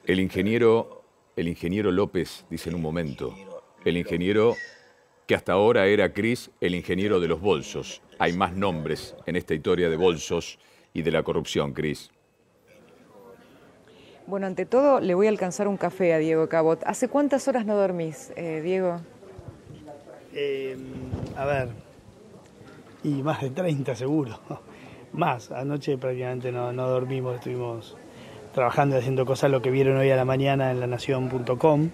El ingeniero López dice en un momento, el ingeniero que hasta ahora era Cris, el ingeniero de los bolsos. Hay más nombres en esta historia de bolsos y de la corrupción, Cris. Bueno, ante todo, le voy a alcanzar un café a Diego Cabot. ¿Hace cuántas horas no dormís, Diego? A ver, y más de 30 seguro. Más, anoche prácticamente no dormimos, estuvimos trabajando y haciendo cosas, lo que vieron hoy a la mañana en lanación.com.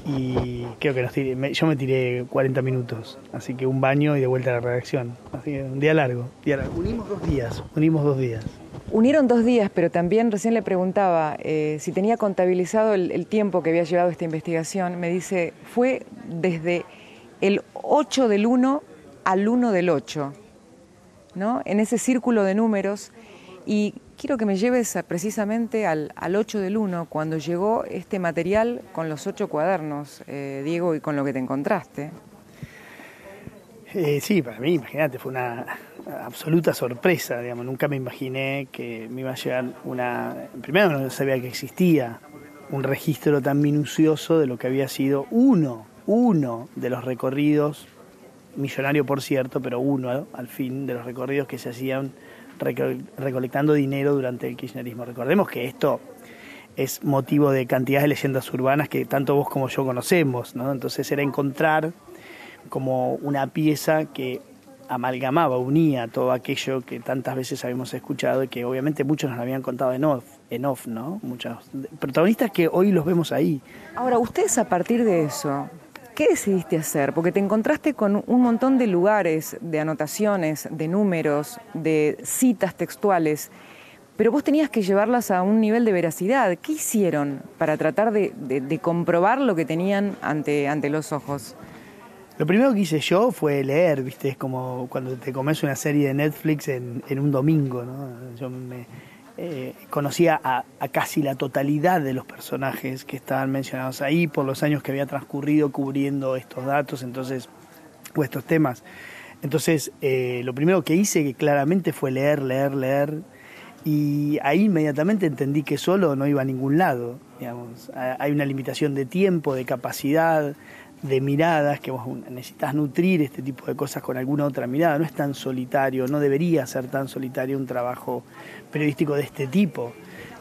Y creo que yo me tiré 40 minutos, así que un baño y de vuelta a la redacción. Así que un día largo. Unimos 2 días. Unieron 2 días, pero también recién le preguntaba si tenía contabilizado el tiempo que había llevado esta investigación. Me dice, fue desde el 8 del 1 al 1 del 8, ¿no? En ese círculo de números. Y quiero que me lleves precisamente al 8 del 1, cuando llegó este material con los 8 cuadernos, Diego, y con lo que te encontraste. Sí, para mí, imagínate, fue una absoluta sorpresa, digamos. Nunca me imaginé que me iba a llegar Primero no sabía que existía un registro tan minucioso de lo que había sido uno de los recorridos, millonario por cierto, pero uno al fin de los recorridos que se hacían recolectando dinero durante el kirchnerismo. Recordemos que esto es motivo de cantidad de leyendas urbanas que tanto vos como yo conocemos, ¿no? Entonces era encontrar como una pieza que amalgamaba, unía todo aquello que tantas veces habíamos escuchado y que obviamente muchos nos habían contado en off, ¿no? Muchos protagonistas que hoy los vemos ahí. Ahora, ustedes a partir de eso, ¿qué decidiste hacer? Porque te encontraste con un montón de lugares, de anotaciones, de números, de citas textuales, pero vos tenías que llevarlas a un nivel de veracidad. ¿Qué hicieron para tratar de comprobar lo que tenían ante los ojos? Lo primero que hice yo fue leer, ¿viste? Es como cuando te comes una serie de Netflix en un domingo, ¿no? Yo conocía a casi la totalidad de los personajes que estaban mencionados ahí por los años que había transcurrido cubriendo estos datos, o estos temas. Entonces, lo primero que hice que claramente fue leer, y ahí inmediatamente entendí que solo no iba a ningún lado, digamos. Hay una limitación de tiempo, de capacidad, de miradas, que vos necesitas nutrir este tipo de cosas con alguna otra mirada. No es tan solitario, no debería ser tan solitario un trabajo periodístico de este tipo.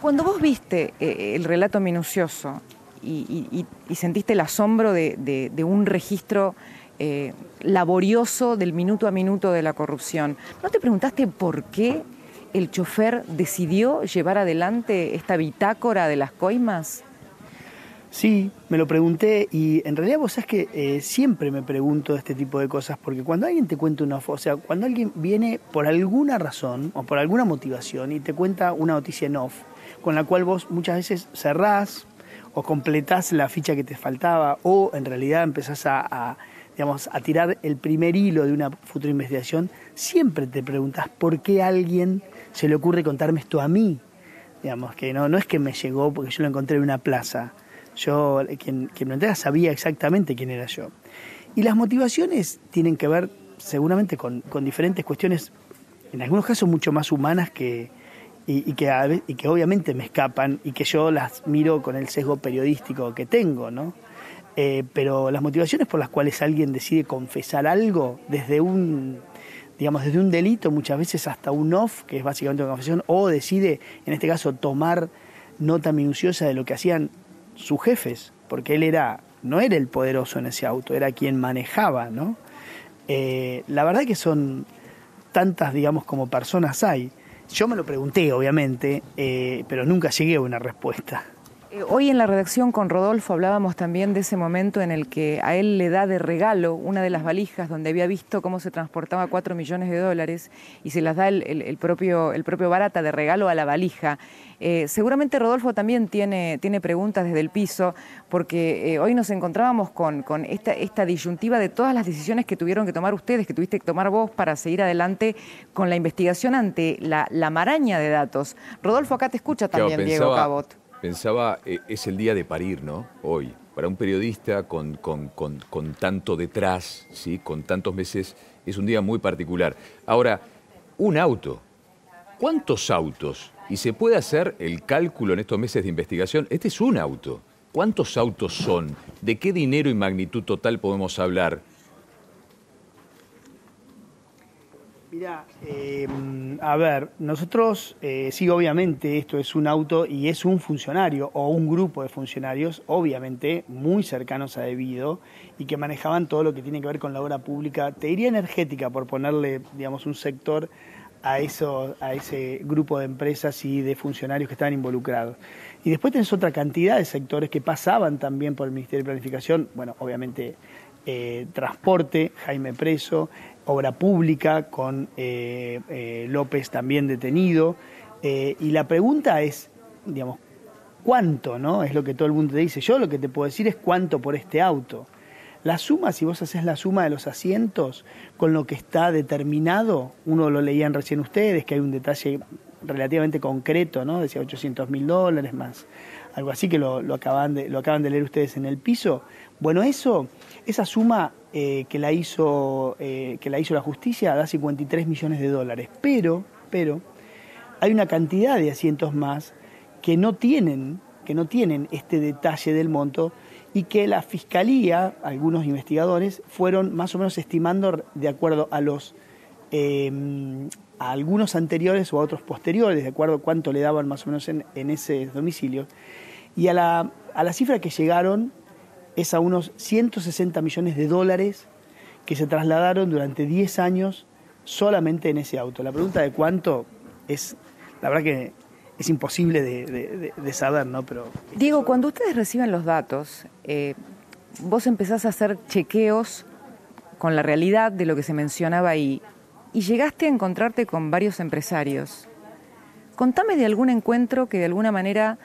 Cuando vos viste el relato minucioso y sentiste el asombro de un registro laborioso del minuto a minuto de la corrupción, ¿no te preguntaste por qué el chofer decidió llevar adelante esta bitácora de las coimas? Sí, me lo pregunté y en realidad vos sabés que siempre me pregunto este tipo de cosas porque cuando alguien te cuenta o sea, cuando alguien viene por alguna razón o por alguna motivación y te cuenta una noticia en off, con la cual vos muchas veces cerrás o completás la ficha que te faltaba o en realidad empezás a tirar el primer hilo de una futura investigación, siempre te preguntás por qué a alguien se le ocurre contarme esto a mí. Digamos, que no es que me llegó porque yo lo encontré en una plaza. Yo, quien me entrega sabía exactamente quién era yo. Y las motivaciones tienen que ver seguramente con diferentes cuestiones, en algunos casos mucho más humanas y que obviamente me escapan y que yo las miro con el sesgo periodístico que tengo, ¿no? Pero las motivaciones por las cuales alguien decide confesar algo, desde un delito, muchas veces hasta un off, que es básicamente una confesión, o decide, en este caso, tomar nota minuciosa de lo que hacían sus jefes, porque él no era el poderoso en ese auto, era quien manejaba, ¿no? La verdad que son tantas, como personas hay. Yo me lo pregunté, obviamente, pero nunca llegué a una respuesta. Hoy en la redacción con Rodolfo hablábamos también de ese momento en el que a él le da de regalo una de las valijas donde había visto cómo se transportaba $4 millones y se las da el propio Barata de regalo a la valija. Seguramente Rodolfo también tiene preguntas desde el piso, porque hoy nos encontrábamos con esta disyuntiva de todas las decisiones que tuvieron que tomar ustedes, que tuviste que tomar vos para seguir adelante con la investigación ante la maraña de datos. Rodolfo, acá te escucha también, claro, Diego Cabot. Pensaba, es el día de parir, ¿no? Hoy, para un periodista con tanto detrás, ¿sí? Con tantos meses, es un día muy particular. Ahora, un auto. ¿Cuántos autos Y se puede hacer el cálculo en estos meses de investigación. Este es un auto. ¿Cuántos autos son? ¿De qué dinero y magnitud total podemos hablar? Mirá, a ver, nosotros, sí, obviamente esto es un auto y es un funcionario o un grupo de funcionarios, obviamente muy cercanos a Debido y que manejaban todo lo que tiene que ver con la obra pública, te diría energética, por ponerle, digamos, un sector a ese grupo de empresas y de funcionarios que estaban involucrados. Y después tenés otra cantidad de sectores que pasaban también por el Ministerio de Planificación, bueno, obviamente transporte, Jaime preso, obra pública con López también detenido, y la pregunta es, digamos, ¿cuánto, no? Es lo que todo el mundo te dice. Yo lo que te puedo decir es cuánto por este auto. La suma, si vos haces la suma de los asientos con lo que está determinado, uno lo leían recién ustedes, que hay un detalle relativamente concreto, ¿no? Decía $800.000 más, algo así que lo acaban de leer ustedes en el piso. Bueno, esa suma que la hizo la justicia da $53 millones. Pero hay una cantidad de asientos más que no tienen este detalle del monto y que la Fiscalía, algunos investigadores, fueron más o menos estimando de acuerdo a algunos anteriores o a otros posteriores, de acuerdo a cuánto le daban más o menos en ese domicilio. Y a la cifra que llegaron es a unos $160 millones que se trasladaron durante 10 años solamente en ese auto. La pregunta de cuánto es, la verdad que es imposible de saber, ¿no? Pero Diego, cuando ustedes reciben los datos, vos empezás a hacer chequeos con la realidad de lo que se mencionaba ahí y llegaste a encontrarte con varios empresarios. Contame de algún encuentro que de alguna manera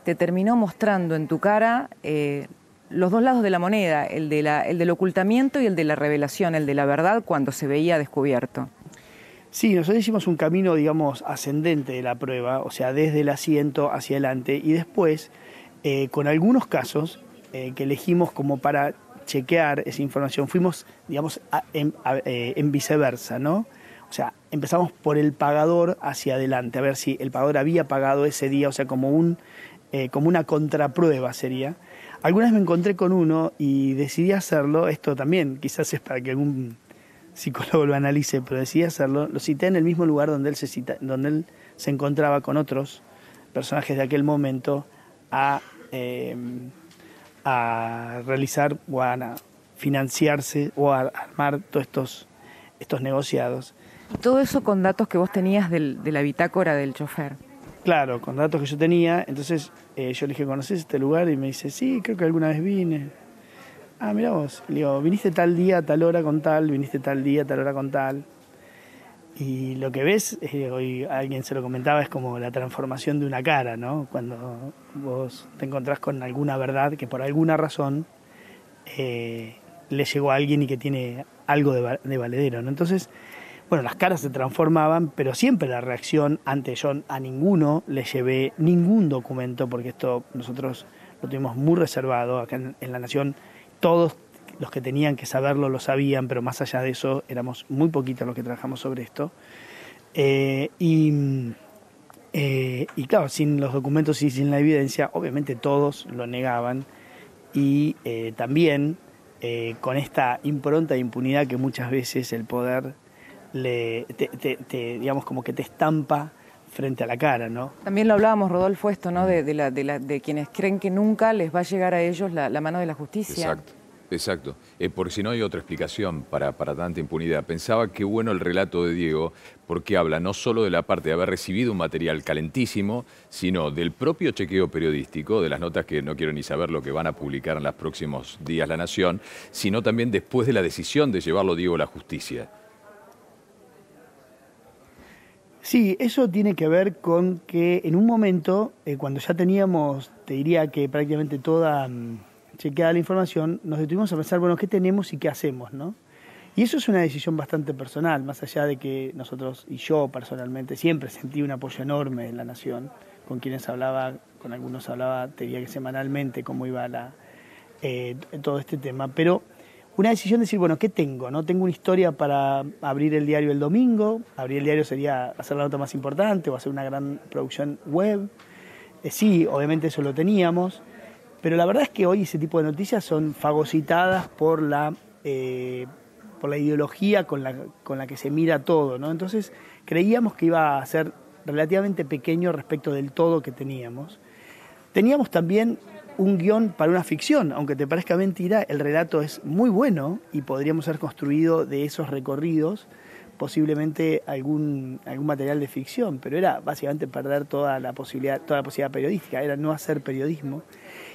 te terminó mostrando en tu cara los dos lados de la moneda, el del ocultamiento y el de la revelación, el de la verdad cuando se veía descubierto. Sí, nosotros hicimos un camino, digamos, ascendente de la prueba, o sea, desde el asiento hacia adelante, y después, con algunos casos que elegimos como para chequear esa información, fuimos, digamos, en viceversa, ¿no? O sea, empezamos por el pagador hacia adelante, a ver si el pagador había pagado ese día, o sea, como una contraprueba sería. Algunas me encontré con uno y decidí hacerlo, esto también quizás es para que algún psicólogo lo analice, pero decidí hacerlo, lo cité en el mismo lugar donde él se encontraba con otros personajes de aquel momento a realizar o a financiarse o a armar todos estos negociados. Todo eso con datos que vos tenías de la bitácora del chofer. Claro, con datos que yo tenía, entonces yo le dije, ¿conocés este lugar? Y me dice, sí, creo que alguna vez vine. Ah, mirá vos. Le digo, viniste tal día, tal hora con tal, viniste tal día, tal hora con tal. Y lo que ves, hoy alguien se lo comentaba, es como la transformación de una cara, ¿no? Cuando vos te encontrás con alguna verdad que por alguna razón le llegó a alguien y que tiene algo de valedero, ¿no? Entonces, bueno, las caras se transformaban, pero siempre la reacción ante yo a ninguno le llevé ningún documento, porque esto nosotros lo tuvimos muy reservado acá en La Nación. Todos los que tenían que saberlo lo sabían, pero más allá de eso éramos muy poquitos los que trabajamos sobre esto. Y claro, sin los documentos y sin la evidencia, obviamente todos lo negaban. Y también con esta impronta de impunidad que muchas veces el poder digamos, como que te estampa frente a la cara, ¿no? También lo hablábamos, Rodolfo, esto, ¿no? De quienes creen que nunca les va a llegar a ellos la mano de la justicia. Exacto. Porque si no hay otra explicación para tanta impunidad. Pensaba qué bueno el relato de Diego, porque habla no solo de la parte de haber recibido un material calentísimo, sino del propio chequeo periodístico, de las notas que no quiero ni saber lo que van a publicar en los próximos días La Nación, sino también después de la decisión de llevarlo Diego a la justicia. Sí, eso tiene que ver con que en un momento, cuando ya teníamos, te diría que prácticamente toda chequeada la información, nos detuvimos a pensar, bueno, ¿qué tenemos y qué hacemos, no? Y eso es una decisión bastante personal, más allá de que nosotros, y yo personalmente, siempre sentí un apoyo enorme en La Nación, con quienes hablaba, con algunos hablaba, te diría que semanalmente, cómo iba todo este tema, pero una decisión de decir, bueno, ¿qué tengo? ¿No? Tengo una historia para abrir el diario el domingo. Abrir el diario sería hacer la nota más importante o hacer una gran producción web. Sí, obviamente eso lo teníamos, pero la verdad es que hoy ese tipo de noticias son fagocitadas por la ideología con la que se mira todo, ¿no? Entonces creíamos que iba a ser relativamente pequeño respecto del todo que teníamos. Teníamos también un guión para una ficción, aunque te parezca mentira, el relato es muy bueno y podríamos haber construido de esos recorridos posiblemente algún material de ficción, pero era básicamente perder toda la posibilidad periodística, era no hacer periodismo.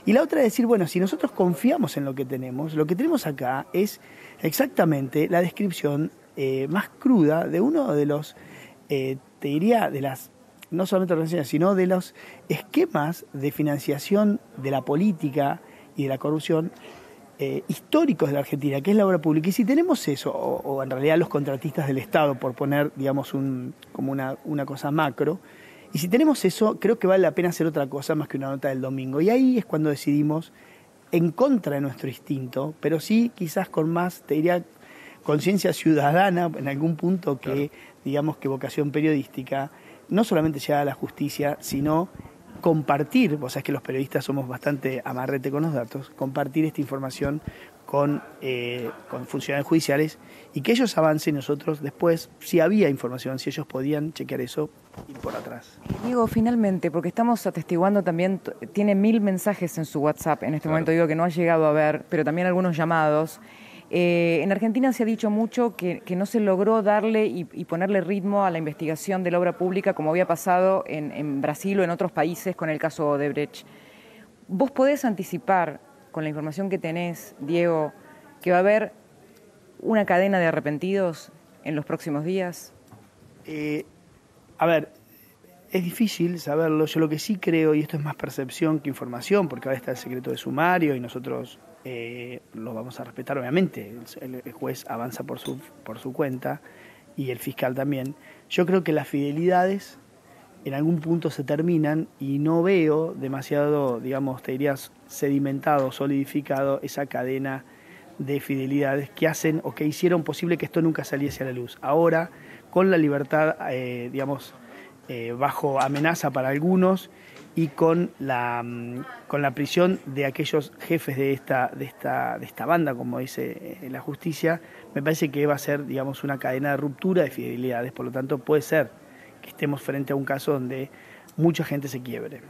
Y la otra es decir, bueno, si nosotros confiamos en lo que tenemos acá es exactamente la descripción más cruda de uno de los, te diría, de las no solamente organizaciones, sino de los esquemas de financiación de la política y de la corrupción históricos de la Argentina, que es la obra pública. Y si tenemos eso, o en realidad los contratistas del Estado, por poner, digamos, como una cosa macro, y si tenemos eso, creo que vale la pena hacer otra cosa más que una nota del domingo. Y ahí es cuando decidimos, en contra de nuestro instinto, pero sí quizás con más, te diría, conciencia ciudadana en algún punto que, digamos, que vocación periodística, no solamente llegar a la justicia, sino compartir, vos sabés que los periodistas somos bastante amarrete con los datos, compartir esta información con funcionarios judiciales y que ellos avancen y nosotros después, si había información, si ellos podían chequear eso, ir por atrás. Diego, finalmente, porque estamos atestiguando también, tiene 1000 mensajes en su WhatsApp en este momento, digo que no ha llegado a ver, pero también algunos llamados. En Argentina se ha dicho mucho que no se logró darle y ponerle ritmo a la investigación de la obra pública como había pasado en Brasil o en otros países con el caso Odebrecht. ¿Vos podés anticipar, con la información que tenés, Diego, que va a haber una cadena de arrepentidos en los próximos días? A ver, es difícil saberlo. Yo lo que sí creo, y esto es más percepción que información, porque ahora está el secreto de sumario y nosotros lo vamos a respetar, obviamente. El juez avanza por su cuenta y el fiscal también. Yo creo que las fidelidades en algún punto se terminan y no veo demasiado, digamos, te dirías, sedimentado, solidificado esa cadena de fidelidades que hacen o que hicieron posible que esto nunca saliese a la luz. Ahora, con la libertad, digamos, bajo amenaza para algunos y con la prisión de aquellos jefes de esta banda, como dice la justicia, me parece que va a ser, digamos, una cadena de ruptura de fidelidades. Por lo tanto, puede ser que estemos frente a un caso donde mucha gente se quiebre.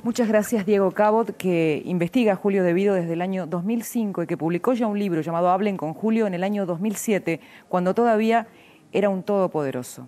Muchas gracias, Diego Cabot, que investiga a Julio De Vido desde el año 2005 y que publicó ya un libro llamado Hablen con Julio en el año 2007, cuando todavía era un todopoderoso.